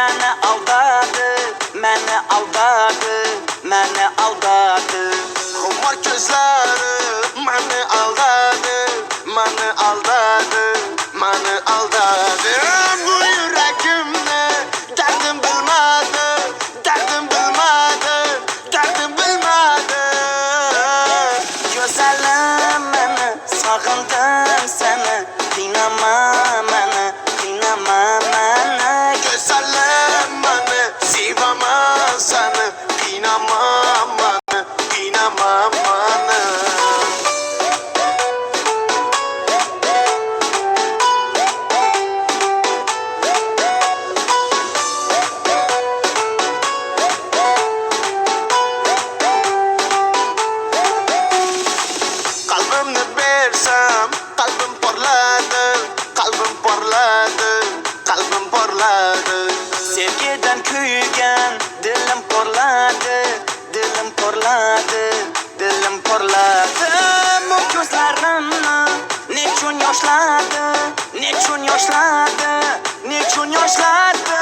məni aldadı, məni aldadı, məni aldadı. Xumar gözləri məni aldadı, məni aldadı, məni aldadı. Bu ürəyimdə dərdim bilmədi, dərdim bilmədi, dərdim bilmədi. Gözəlim məni, sağındım səni, qıynama məni, qıynama məni. Gözəlim məni, sevəmə səni, qıynama məni, qıynama məni. Kalbimni versem, kalbim parladı, kalbim parladı, kalbim parladı. Sevgiden kuygan dilim porladı, dilim porladı, dilim porladı. Bu gözlerimni nechun yoshladi, nechun yoshladi, nechun yoshladi.